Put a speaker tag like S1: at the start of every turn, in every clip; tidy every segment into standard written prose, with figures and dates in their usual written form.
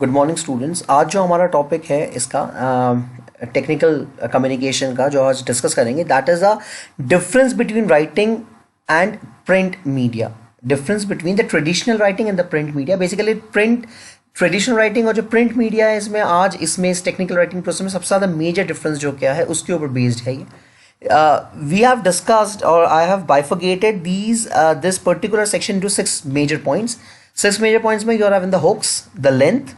S1: Good morning students. आज जो हमारा टॉपिक है इसका टेक्निकल कम्युनिकेशन का जो आज डिस्कस करेंगे that is a difference between writing and print media. Difference between the traditional writing and the print media. Basically print traditional writing और जो प्रिंट मीडिया है इसमें इस टेक्निकल राइटिंग प्रोसेस में सबसे ज़्यादा मेजर डिफरेंस जो क्या है उसके ऊपर बेस्ड है ये। We have discussed or I have bifurcated this particular section into 6 major points. 6 major points में you have in the hooks, the length,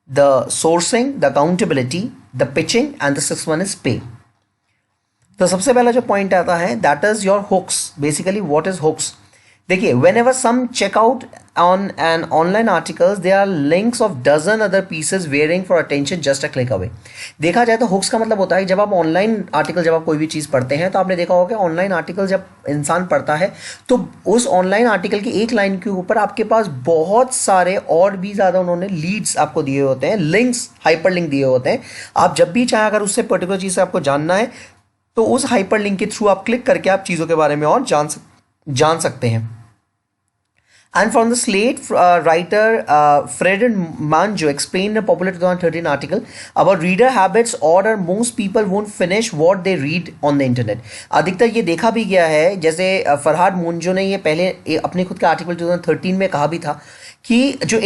S1: the sourcing, the accountability, the pitching and the sixth one is pay. तो सबसे पहला जो point आता है that is your hooks. Basically what is hooks? देखिए, whenever some checkout on an online articles there are links of dozen other pieces wearing for attention just a click away. देखा जाए तो hooks का मतलब होता है जब आप ऑनलाइन आर्टिकल जब आप कोई भी चीज़ पढ़ते हैं तो आपने देखा होगा कि ऑनलाइन आर्टिकल जब इंसान पढ़ता है तो उस ऑनलाइन आर्टिकल की एक लाइन के ऊपर आपके पास बहुत सारे और भी ज़्यादा उन्होंने लीड्स आपको दिए होते हैं, लिंक्स, हाइपर लिंक दिए होते हैं। आप जब भी चाहें अगर उससे पर्टिकुलर चीज़ से आपको जानना है तो उस हाइपर लिंक के थ्रू आप क्लिक करके आप चीज़ों के बारे में और जान सकते हैं। And from the Slate writer Frederick Manjo explained a popular 2013 article about reader habits order most people won't finish what they read on the internet। अधिकतर ये देखा भी गया है, जैसे फरहाद मुंजो ने ये पहले अपने खुद के आर्टिकल 2013 में कहा भी था कि जो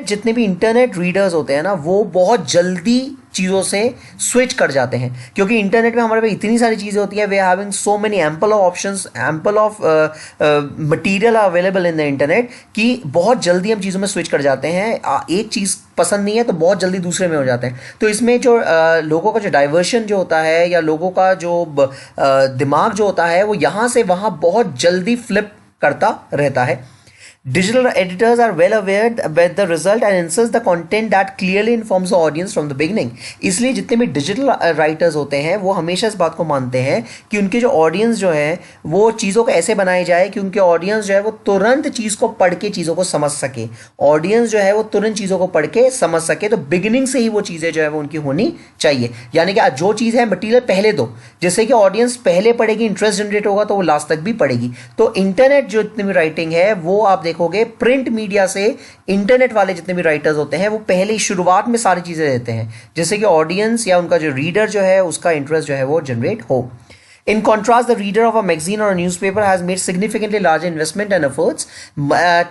S1: जितने भी इंटरनेट रीडर्स होते हैं ना वो बहुत जल्दी चीज़ों से स्विच कर जाते हैं, क्योंकि इंटरनेट में हमारे पास इतनी सारी चीज़ें होती हैं। We are having so many ample of options, ample of material available in the internet कि बहुत जल्दी हम चीज़ों में स्विच कर जाते हैं। एक चीज़ पसंद नहीं है तो बहुत जल्दी दूसरे में हो जाते हैं। तो इसमें जो लोगों का जो डाइवर्शन जो होता है या लोगों का जो दिमाग जो होता है वो यहाँ से वहाँ बहुत जल्दी फ्लिप करता रहता है। Digital editors are well aware about the result and insist the content that clearly informs the audience from the beginning। इसलिए जितने भी डिजिटल राइटर्स होते हैं वो हमेशा इस बात को मानते हैं कि उनके जो ऑडियंस जो है वो चीज़ों को ऐसे बनाए जाए कि उनके ऑडियंस जो है वो तुरंत चीज़ को पढ़ के चीज़ों को समझ सके। ऑडियंस जो है वो तुरंत चीज़ों को पढ़ के समझ सके, तो बिगिनिंग से ही वो चीज़ें जो है वो उनकी होनी चाहिए। यानी कि जो चीज़ है मटीरियल पहले दो, जिससे कि ऑडियंस पहले पढ़ेगी, इंटरेस्ट जनरेट होगा तो वो लास्ट तक भी पढ़ेगी। तो इंटरनेट जो इतनी भी राइटिंग है वो आप देखोगे प्रिंट मीडिया से इंटरनेट वाले जितने भी राइटर्स होते हैं वो पहले ही शुरुआत में सारी चीजें देते हैं जिससे कि ऑडियंस या उनका जो रीडर जो है उसका इंटरेस्ट जो है वो जनरेट हो। In contrast, the reader of a magazine or a newspaper has made significantly larger investment and efforts,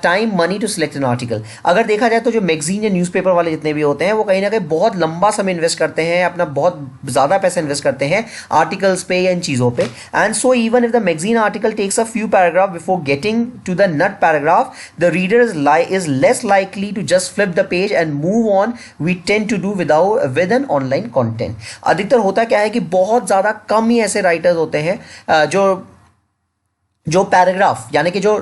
S1: time, money to select an article। अगर देखा जाए तो जो मैगजीन या न्यूज़पेपर वाले जितने भी होते हैं वो कहीं ना कहीं बहुत लंबा समय इन्वेस्ट करते हैं, अपना बहुत ज़्यादा पैसा इन्वेस्ट करते हैं आर्टिकल्स पे या इन चीज़ों पे। And so even if the magazine article takes a few paragraph before getting to the nut paragraph, the reader is less likely to just flip the page and move on we tend to do with an online content. अधिकतर होता क्या है कि बहुत ज़्यादा कम ही ऐसे writers होते हैं जो पैराग्राफ यानी कि जो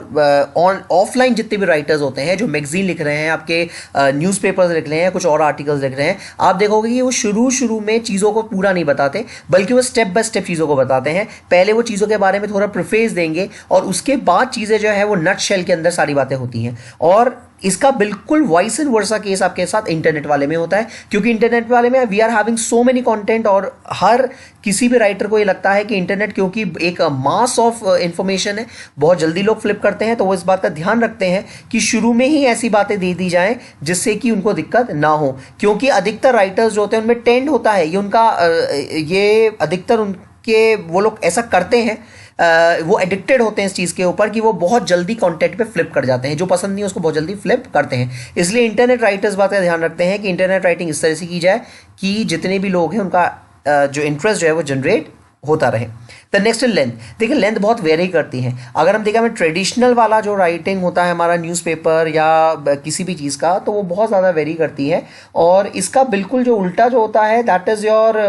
S1: ऑफलाइन जितने भी राइटर्स होते हैं जो मैगजीन लिख रहे हैं, आपके न्यूज़पेपर्स लिख रहे हैं, कुछ और आर्टिकल्स लिख रहे हैं, आप देखोगे कि वो शुरू में चीज़ों को पूरा नहीं बताते बल्कि वो स्टेप बाय स्टेप चीज़ों को बताते हैं। पहले वो चीज़ों के बारे में थोड़ा प्रिफेस देंगे और उसके बाद चीज़ें जो है वो नट शेल के अंदर सारी बातें होती हैं। और इसका बिल्कुल वाइस एंड वर्सा केस आपके साथ इंटरनेट वाले में होता है, क्योंकि इंटरनेट वाले में we are having so many content और हर किसी भी राइटर को ये लगता है कि इंटरनेट क्योंकि एक मास ऑफ इंफॉर्मेशन है, बहुत जल्दी लोग फ्लिप करते हैं, तो वो इस बात का ध्यान रखते हैं कि शुरू में ही ऐसी बातें दे दी जाएं जिससे कि उनको दिक्कत ना हो। क्योंकि अधिकतर राइटर्स जो होते हैं उनमें टेंड होता है, ये उनका ये अधिकतर उनके वो लोग ऐसा करते हैं, वो एडिक्टेड होते हैं इस चीज़ के ऊपर कि वो बहुत जल्दी कंटेंट पे फ्लिप कर जाते हैं, जो पसंद नहीं है उसको बहुत जल्दी फ्लिप करते हैं। इसलिए इंटरनेट राइटर्स बात का ध्यान रखते हैं कि इंटरनेट राइटिंग इस तरह से की जाए कि जितने भी लोग हैं उनका जो इंटरेस्ट जो है वो जनरेट होता रहे। The next length. देखिए, लेंथ बहुत वेरी करती है। अगर हम देखें हमें ट्रेडिशनल वाला जो राइटिंग होता है हमारा न्यूज़पेपर या किसी भी चीज़ का, तो वो बहुत ज़्यादा वेरी करती है। और इसका बिल्कुल जो उल्टा जो होता है दैट इज़ योर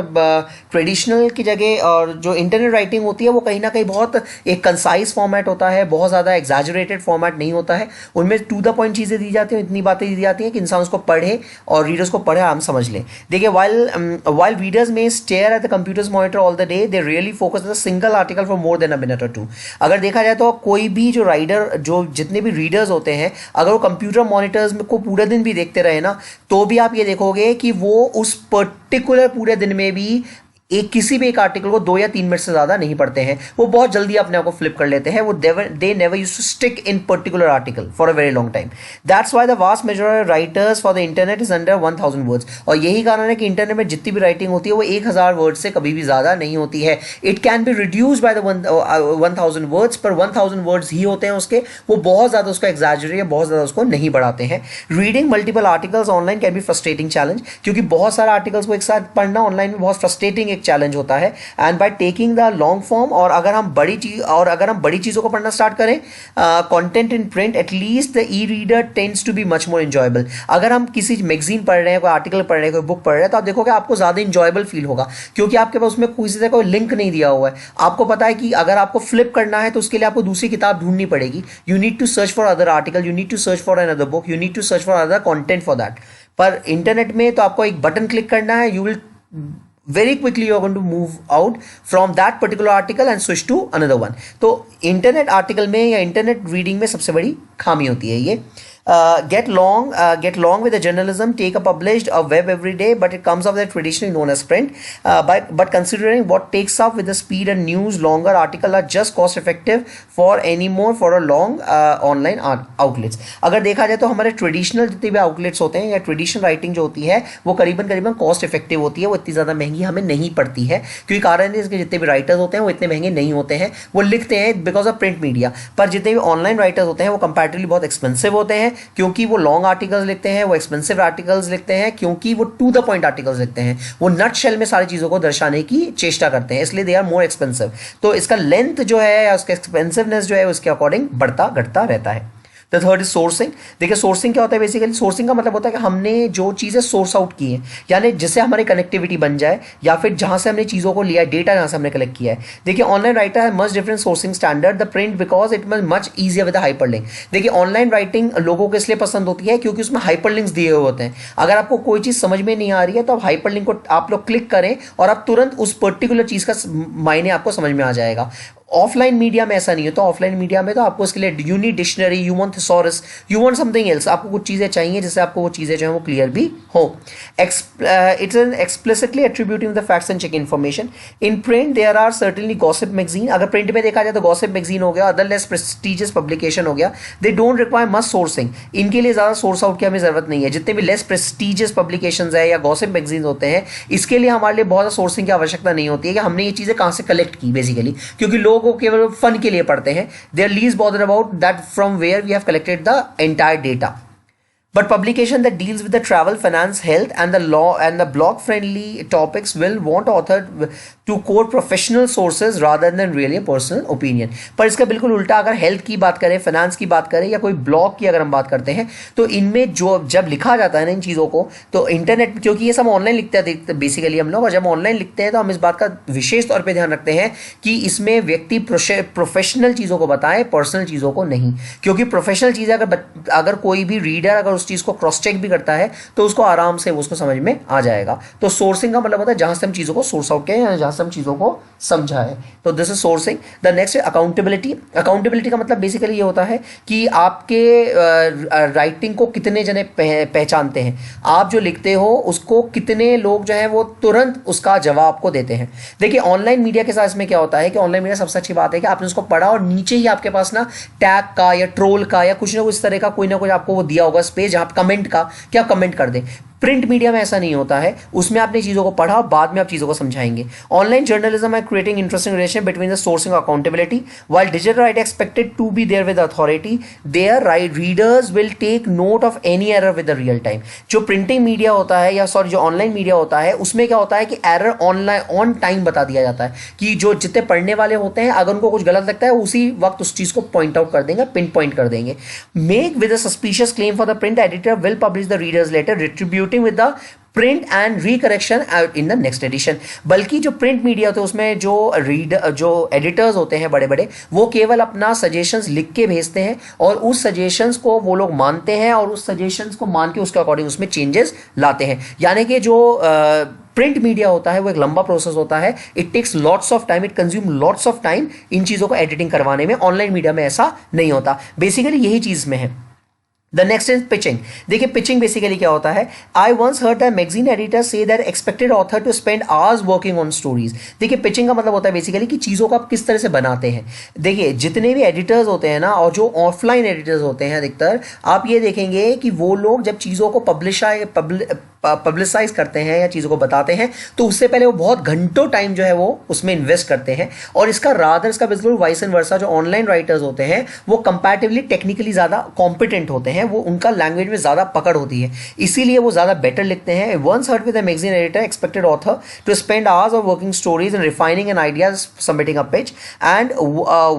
S1: ट्रेडिशनल की जगह और जो इंटरनेट राइटिंग होती है वो कहीं ना कहीं बहुत एक कंसाइज फॉर्मेट होता है, बहुत ज़्यादा एग्जैजरेटेड फॉर्मेट नहीं होता है। उनमें टू द पॉइंट चीज़ें दी जाती हैं, इतनी बातें दी जाती हैं कि इंसान उसको पढ़े और रीडर्स को पढ़े हम समझ लें। देखिए, while readers may stare at the computer's monitor all the day, they really focus on a single article for more than a minute or two। अगर देखा जाए तो कोई भी जो राइडर जो जितने भी रीडर्स होते हैं अगर वो कंप्यूटर मॉनिटर्स को पूरे दिन भी देखते रहे ना तो भी आप ये देखोगे कि वो उस पर्टिकुलर पूरे दिन में भी एक किसी भी एक आर्टिकल को 2 या 3 मिनट से ज्यादा नहीं पढ़ते हैं, वो बहुत जल्दी अपने आप को फ्लिप कर लेते हैं, वो they never used to stick in particular article for a very long time. That's why the vast majority writers for the internet is under 1000 words. और यही कारण है कि इंटरनेट में जितनी भी राइटिंग होती है वो 1000 वर्ड से कभी भी ज्यादा नहीं होती है। It can be reduce by the 1000 words, पर 1000 वर्ड्स ही होते हैं उसके, वो बहुत ज्यादा उसको एग्जैजरेट या बहुत ज्यादा उसको नहीं बढ़ाते हैं। Reading multiple articles online can be frustrating challenge, क्योंकि बहुत सारे आर्टिकल्स को एक साथ पढ़ना ऑनलाइन में बहुत फ्रस्ट्रेटिंग चैलेंज होता है। And by taking the long form, और अगर हम बड़ी चीजों को पढ़ना स्टार्ट करें, content in print, at least the e reader tends to be much more enjoyable. अगर हम किसी मैगजीन पढ़ रहे हैं, कोई आर्टिकल पढ़ रहे हैं, कोई बुक पढ़ रहे हैं, तो आप देखोगे आपको ज्यादा इंजॉयबल फील होगा, क्योंकि आपके पास उसमें किसी से कोई लिंक नहीं दिया हुआ है। आपको पता है कि अगर आपको फ्लिप करना है तो उसके लिए आपको दूसरी किताब ढूंढनी पड़ेगी। You need to search for other article, you need to search for another book, you need to search for other content for that. पर इंटरनेट में तो आपको एक बटन क्लिक करना है, you will very quickly you are going to move out from that particular article and switch to another one। तो internet article में या इंटरनेट रीडिंग में सबसे बड़ी खामी होती है ये। Get long with the journalism, take a published a web every day, but it comes off that traditionally known as print, but considering what takes up with the speed and news, longer article are just cost effective for a long online outlets। अगर देखा जाए तो हमारे traditional जितने भी outlets होते हैं या ट्रेडिशनल राइटिंग जो होती है वो करीबन कॉस्ट इफेक्टिव होती है, वो इतनी ज़्यादा महंगी हमें नहीं पड़ती है, क्योंकि कारण है इसके जितने भी राइटर्स होते हैं वो इतने महंगे नहीं होते हैं, वो लिखते हैं बिकॉज ऑफ प्रिंट मीडिया। पर जितने भी ऑनलाइन राइटर्स होते हैं वो कंपैरेटिवली बहुत एक्सपेंसिव होते हैं, क्योंकि वो लॉन्ग आर्टिकल्स लिखते हैं, वो एक्सपेंसिव आर्टिकल्स लिखते हैं, क्योंकि वो टू द पॉइंट आर्टिकल्स लिखते हैं, वो नट शेल में सारी चीज़ों को दर्शाने की चेष्टा करते हैं, इसलिए दे आर मोर एक्सपेंसिव। तो इसका लेंथ जो है या उसका एक्सपेंसिवनेस जो है उसके अकॉर्डिंग बढ़ता घटता रहता है। The third is sourcing. देखिए सोर्सिंग क्या होता है, बेसिकली सोर्सिंग का मतलब होता है कि हमने जो चीज़ें सोर्स आउट की हैं, यानी जिससे हमारी कनेक्टिविटी बन जाए, या फिर जहाँ से हमने चीज़ों को लिया, डेटा जहाँ से हमने कलेक्ट किया है। देखिए ऑनलाइन राइटर है much different sourcing standard the print because it much easier with hyperlink. देखिए ऑनलाइन राइटिंग लोगों को इसलिए पसंद होती है क्योंकि उसमें हाइपरलिंक्स दिए हुए होते हैं। अगर आपको कोई चीज़ समझ में नहीं आ रही है तो आप हाइपरलिंक को आप लोग क्लिक करें और आप तुरंत उस पर्टिकुलर चीज़ का मायने आपको समझ में आ जाएगा। ऑफलाइन मीडिया में ऐसा नहीं है। तो ऑफलाइन मीडिया में तो आपको इसके लिए you need dictionary, you want thesaurus, you want something else, आपको कुछ चीज़ें चाहिए जिससे आपको वो चीज़ें जो है वो क्लियर भी हो। It's an explicitly attributing the facts and check information. In print there are certainly gossip magazine, अगर प्रिंट में देखा जाए तो गॉसिप मैगजीन हो गया, अदर लेस प्रेस्टिजियस पब्लिकेशन हो गया, they don't require much sourcing, इनके लिए ज़्यादा सोर्स आउट की हमें ज़रूरत नहीं है। जितने भी लेस प्रेस्टिजियस पब्लिकेशन है या गॉसिप मैगजीन होते हैं, इसके लिए हमारे लिए बहुत सोर्सिंग की आवश्यकता नहीं होती है कि हमने ये चीज़ें कहाँ से कलेक्ट की बेसिकली, क्योंकि लोगों को केवल फन के लिए पढ़ते हैं। They are least bothered about that from where we have collected the entire data. But publication that deals with the travel, finance, health and the law and the blog friendly topics will want author to quote professional sources rather than really a personal opinion। पर इसका बिल्कुल उल्टा, अगर health की बात करें, finance की बात करें या कोई ब्लॉग की अगर हम बात करते हैं, तो इनमें जो जब लिखा जाता है ना इन चीज़ों को, तो इंटरनेट, क्योंकि ये सब ऑनलाइन लिखते हैं बेसिकली हम लोग, और जब ऑनलाइन लिखते हैं तो हम इस बात का विशेष तौर पर ध्यान रखते हैं कि इसमें व्यक्ति प्रोफेशनल चीज़ों को बताए, पर्सनल चीज़ों को नहीं। क्योंकि प्रोफेशनल चीज़ें अगर कोई भी रीडर अगर उस चीज़ को क्रॉस चेक भी करता है तो उसको आराम से उसको समझ में आ जाएगा। तो सोर्सिंग का मतलब होता है जहां से हम चीज़ों को सोर्स आउट करें या जहां से हम चीज़ों को समझा है, तो this is sourcing. The next है अकाउंटेबिलिटी। अकाउंटेबिलिटी का मतलब बेसिकली ये होता है कि आपके राइटिंग को कितने जने पहचानते हैं, आप जो लिखते हो उसको कितने लोग जो है वो तुरंत उसका जवाब आपको देते हैं। देखिए ऑनलाइन मीडिया के साथ इसमें क्या होता है कि ऑनलाइन मीडिया सबसे अच्छी बात है कि आपने उसको पढ़ा और नीचे ही आपके पास ना टैग का या ट्रोल का या कुछ ना कुछ इस तरह का कोई ना कुछ आपको वो दिया होगा स्पेस जहां कमेंट का कि आप कमेंट कर दें। प्रिंट मीडिया में ऐसा नहीं होता है, उसमें आपने चीज़ों को पढ़ा, बाद में आप चीज़ों को समझाएंगे। ऑनलाइन जर्नलिज्म है creating interesting relation between the sourcing और accountability, while digital right expected to be there with authority, their readers will take note of any error with the real time. जो प्रिंटिंग मीडिया होता है या sorry जो online media होता है, उसमें क्या होता है कि एरर ऑनलाइन ऑन टाइम बता दिया जाता है कि जो जितने पढ़ने वाले होते हैं अगर उनको कुछ गलत लगता है उसी वक्त उस चीज़ को पॉइंट आउट कर देंगे, पिन पॉइंट कर देंगे। Make with a suspicious claim for the print editor will publish the readers letter retributing with the print and recorrection in the next edition. बल्कि जो प्रिंट मीडिया होते हैं उसमें जो एडिटर्स होते हैं बड़े बड़े, वो केवल अपना सजेशंस लिख के भेजते हैं और उस सजेशंस को वो लोग मानते हैं और उस सजेशंस को मान के उसके अकॉर्डिंग उसमें चेंजेस लाते हैं। यानी कि जो प्रिंट मीडिया होता है वो एक लंबा प्रोसेस होता है, it takes lots of time, it consume lots of time इन चीज़ों को एडिटिंग करवाने में। ऑनलाइन मीडिया में ऐसा नहीं होता, बेसिकली यही चीज़ में है। The next is pitching. देखिए पिचिंग बेसिकली क्या होता है, I once heard that magazine editor से that expected author to spend hours working on stories. देखिए पिचिंग का मतलब होता है बेसिकली कि चीज़ों को आप किस तरह से बनाते हैं। देखिए जितने भी एडिटर्स होते हैं ना, और जो ऑफलाइन एडिटर्स होते हैं अधिकतर, आप ये देखेंगे कि वो लोग जब चीज़ों को पब्लिसाइज करते हैं या चीज़ों को बताते हैं, तो उससे पहले वो बहुत घंटों टाइम जो है वो उसमें इन्वेस्ट करते हैं। और इसका बिल्कुल वाइस एंड वर्सा, जो ऑनलाइन राइटर्स होते हैं वो कंपैरेटिवली टेक्निकली ज़्यादा कॉम्पिटेंट होते हैं, वो उनका लैंग्वेज में ज़्यादा पकड़ होती है, इसीलिए वो ज़्यादा बेटर लिखते हैं। Once heard with a magazine editor expected author to spend hours of working stories and refining an ideas submitting a pitch, and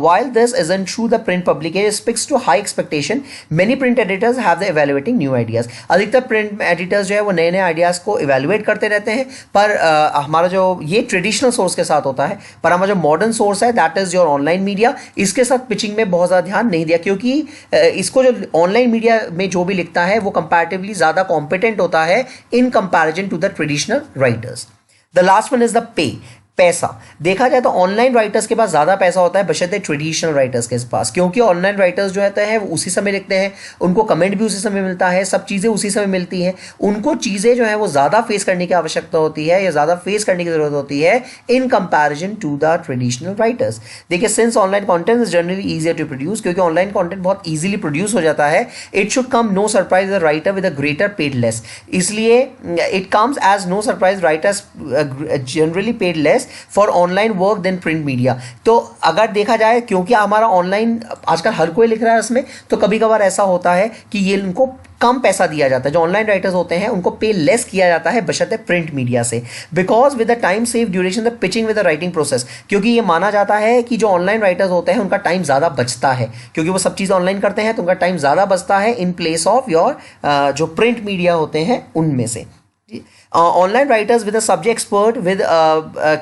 S1: while this isn't true, the print publication speaks to high expectation. Many print editors have the evaluating new ideas. अधिकतर print editors जो है वो नए नए ideas को evaluate करते रहते हैं, पर हमारा जो ये ट्रेडिशनल सोर्स के साथ होता है, पर हमारा जो मॉडर्न सोर्स है that is your online media, इसके साथ पिचिंग में बहुत ज़्यादा ध्यान नहीं दिया, क्योंकि इसको जो ऑनलाइन मीडिया में जो भी लिखता है वो कंपैरेटिवली ज़्यादा कॉम्पिटेंट होता है in comparison to the traditional writers. The last one is the pay, पैसा। देखा जाए तो ऑनलाइन राइटर्स के पास ज़्यादा पैसा होता है बशर्ते ट्रेडिशनल राइटर्स के पास, क्योंकि ऑनलाइन राइटर्स जो होते हैं वो उसी समय लिखते हैं, उनको कमेंट भी उसी समय मिलता है, सब चीज़ें उसी समय मिलती हैं, उनको चीज़ें जो है वो ज़्यादा फेस करने की आवश्यकता होती है या ज़्यादा फेस करने की ज़रूरत होती है in comparison to the traditional writers. देखिए since online content is generally easier to produce, क्योंकि ऑनलाइन कॉन्टेंट बहुत ईजिली प्रोड्यूस हो जाता है, it should come no surprise the writer with a greater paid less, इसलिए it comes as no surprise writers generally paid less for online work than print media. तो अगर देखा जाए, क्योंकि हमारा ऑनलाइन आजकल हर कोई लिख रहा है उसमें, तो कभी कभार ऐसा होता है कि ये उनको कम पैसा दिया जाता है, जो ऑनलाइन राइटर्स होते हैं उनको पे लेस किया जाता है बशर्ते प्रिंट मीडिया से, because with the time save duration the pitching with the writing process, क्योंकि ये माना जाता है कि जो ऑनलाइन राइटर्स होते हैं उनका टाइम ज़्यादा बचता है, क्योंकि वो सब चीज़ ऑनलाइन करते हैं तो उनका टाइम ज़्यादा बचता है इन प्लेस ऑफ योर जो प्रिंट मीडिया होते हैं उनमें से। Online writers with a subject expert with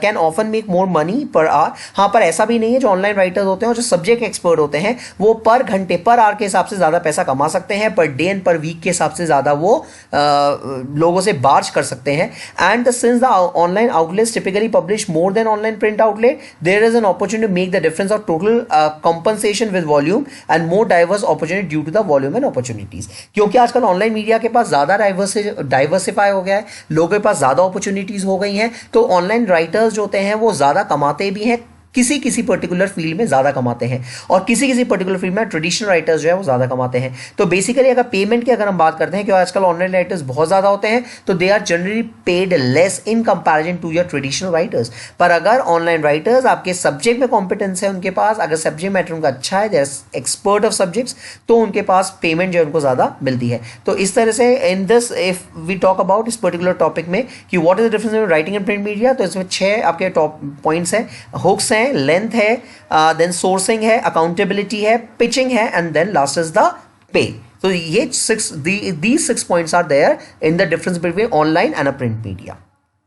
S1: can often make more money per hour. हाँ, पर ऐसा भी नहीं है, जो ऑनलाइन राइटर्स होते हैं और जो सब्जेक्ट एक्सपर्ट होते हैं वो पर घंटे पर आवर के हिसाब से ज़्यादा पैसा कमा सकते हैं, पर डे एंड पर वीक के हिसाब से ज़्यादा वो लोगों से बार्ज कर सकते हैं। And since the online outlets typically publish more than online print outlet, there is an opportunity to make the difference of total compensation with volume and more diverse opportunity due to the volume and opportunities. क्योंकि आजकल online media के पास ज़्यादा diversify हो गया है, लोगों के पास ज़्यादा अपॉर्चुनिटीज हो गई हैं, तो ऑनलाइन राइटर्स जो होते हैं वो ज़्यादा कमाते भी हैं, किसी किसी पर्टिकुलर फील्ड में ज़्यादा कमाते हैं, और किसी किसी पर्टिकुलर फील्ड में ट्रेडिशनल राइटर्स जो है वो ज़्यादा कमाते हैं। तो बेसिकली अगर पेमेंट की अगर हम बात करते हैं, क्योंकि आजकल ऑनलाइन राइटर्स बहुत ज़्यादा होते हैं, तो they are generally paid less in comparison to your traditional writers. पर अगर ऑनलाइन राइटर्स आपके सब्जेक्ट में कॉम्पिटेंस है उनके पास, अगर सब्जेक्ट मैटर उनका अच्छा है, they are expert of subjects, तो उनके पास पेमेंट जो है उनको ज़्यादा मिलती है। तो इस तरह से in this if we talk about इस पर्टिकुलर टॉपिक में कि what is the difference between writing and print media, तो इसमें 6 आपके टॉप पॉइंट्स हैं, हुक्स हैं, लेंथ है, देन सोर्सिंग है, अकाउंटेबिलिटी है, पिचिंग है, and then last is the pay. तो ये 6 these 6 points are there in the difference between online and a print media.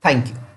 S1: Thank you.